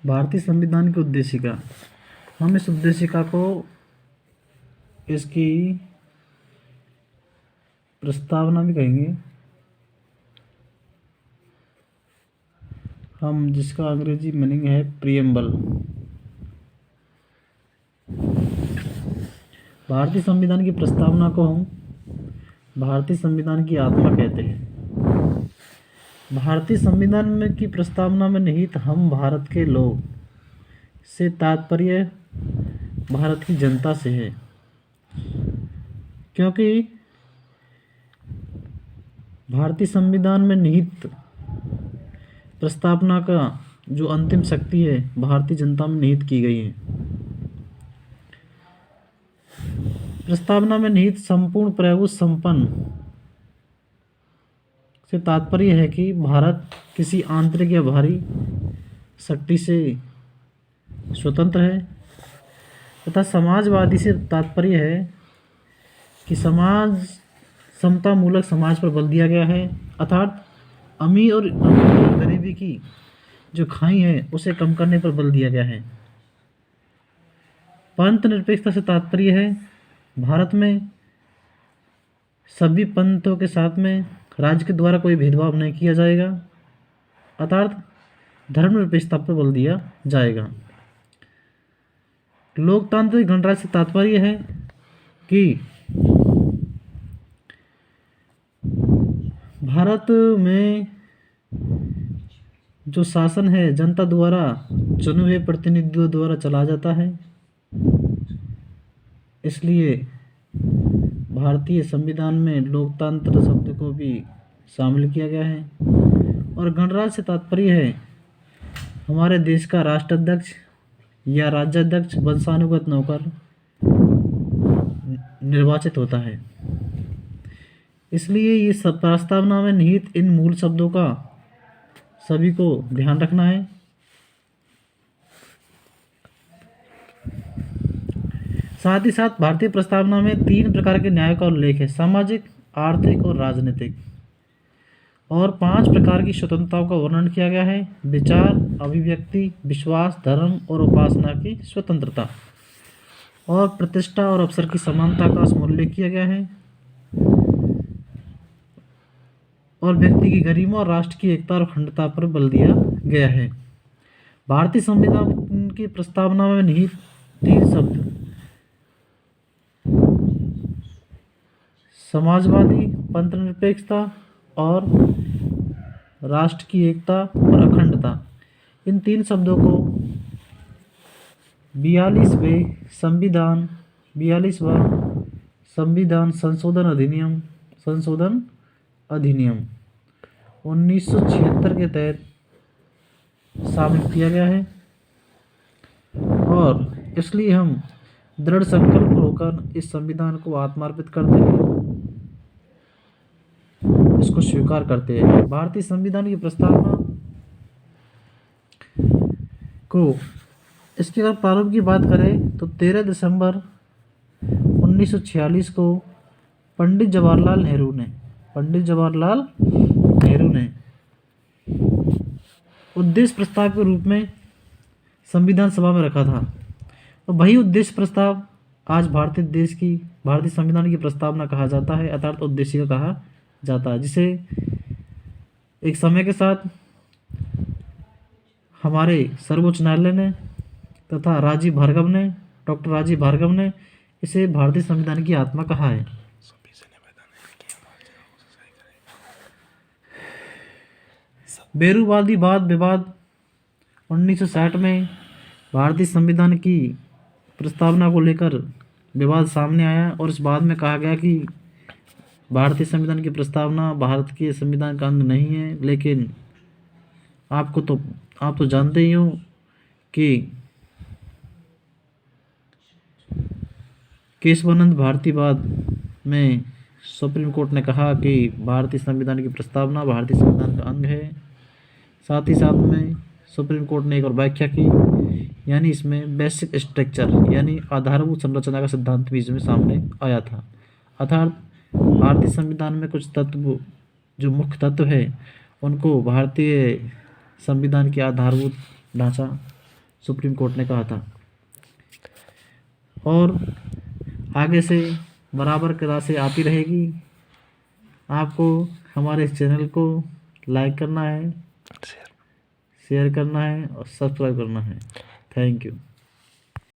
भारतीय संविधान की उद्देशिका। हम इस उद्देशिका को इसकी प्रस्तावना भी कहेंगे, हम जिसका अंग्रेजी मीनिंग है प्रियम्बल। भारतीय संविधान की प्रस्तावना को हम भारतीय संविधान की आत्मा कहते हैं। भारतीय संविधान में की प्रस्तावना में निहित हम भारत के लोग से तात्पर्य भारत की जनता से है, क्योंकि भारतीय संविधान में निहित प्रस्तावना का जो अंतिम शक्ति है भारतीय जनता में निहित की गई है। प्रस्तावना में निहित संपूर्ण प्रभु संपन्न से तात्पर्य है कि भारत किसी आंतरिक या बाहरी शक्ति से स्वतंत्र है, तथा समाजवादी से तात्पर्य है कि समाज समता मूलक समाज पर बल दिया गया है, अर्थात अमीर और गरीबी की जो खाई है उसे कम करने पर बल दिया गया है। पंथ निरपेक्षता से तात्पर्य है भारत में सभी पंथों के साथ में राज्य के द्वारा कोई भेदभाव नहीं किया जाएगा, अर्थात धर्मनिरपेक्षता पर बल दिया जाएगा। लोकतांत्रिक गणराज्य से तात्पर्य है कि भारत में जो शासन है जनता द्वारा चुने हुए प्रतिनिधियों द्वारा चला जाता है, इसलिए भारतीय संविधान में लोकतंत्र शब्द को भी शामिल किया गया है। और गणराज्य से तात्पर्य है हमारे देश का राष्ट्राध्यक्ष या राज्याध्यक्ष वंशानुगत नौकर निर्वाचित होता है। इसलिए ये सब प्रस्तावना में निहित इन मूल शब्दों का सभी को ध्यान रखना है। साथ ही साथ भारतीय प्रस्तावना में 3 प्रकार के न्याय का उल्लेख है, सामाजिक, आर्थिक और राजनीतिक, और 5 प्रकार की स्वतंत्रताओं का वर्णन किया गया है, विचार, अभिव्यक्ति, विश्वास, धर्म और उपासना की स्वतंत्रता, और प्रतिष्ठा और अवसर की समानता का उल्लेख किया गया है, और व्यक्ति की गरिमा और राष्ट्र की एकता और अखंडता पर बल दिया गया है। भारतीय संविधान की प्रस्तावना में निहित 3 शब्द समाजवादी, पंथ निरपेक्षता और राष्ट्र की एकता और अखंडता, इन 3 शब्दों को 42वां संविधान संशोधन अधिनियम 1976 के तहत शामिल किया गया है, और इसलिए हम दृढ़ संकल्प होकर इस संविधान को आत्मार्पित करते हैं, इसको स्वीकार करते हैं। भारतीय संविधान की प्रस्तावना को इसके अगर प्रारूप की बात करें तो 13 दिसंबर 1946 को पंडित जवाहरलाल नेहरू ने उद्देश्य प्रस्ताव के रूप में संविधान सभा में रखा था, और वही उद्देश्य प्रस्ताव आज भारतीय संविधान की प्रस्तावना कहा जाता है, अर्थात उद्देशिका कहा जाता है, जिसे एक समय के साथ हमारे सर्वोच्च न्यायालय ने तथा डॉक्टर राजीव भार्गव ने इसे भारतीय संविधान की आत्मा कहा है। बेरूवादी वाद विवाद 1960 में भारतीय संविधान की प्रस्तावना को लेकर विवाद सामने आया, और इस बाद में कहा गया कि भारतीय संविधान की प्रस्तावना भारत के संविधान का अंग नहीं है। लेकिन आप तो जानते ही हो कि केशवानंद भारतीवाद में सुप्रीम कोर्ट ने कहा कि भारतीय संविधान की प्रस्तावना भारतीय संविधान का अंग है। साथ ही साथ में सुप्रीम कोर्ट ने एक और व्याख्या की, यानी इसमें बेसिक स्ट्रक्चर यानी आधारभूत संरचना का सिद्धांत भी इसमें सामने आया था, अर्थात भारतीय संविधान में कुछ तत्व जो मुख्य तत्व है उनको भारतीय संविधान की आधारभूत ढांचा सुप्रीम कोर्ट ने कहा था। और आगे से बराबर कदा से आती रहेगी। आपको हमारे इस चैनल को लाइक करना है, शेयर करना है और सब्सक्राइब करना है। Thank you.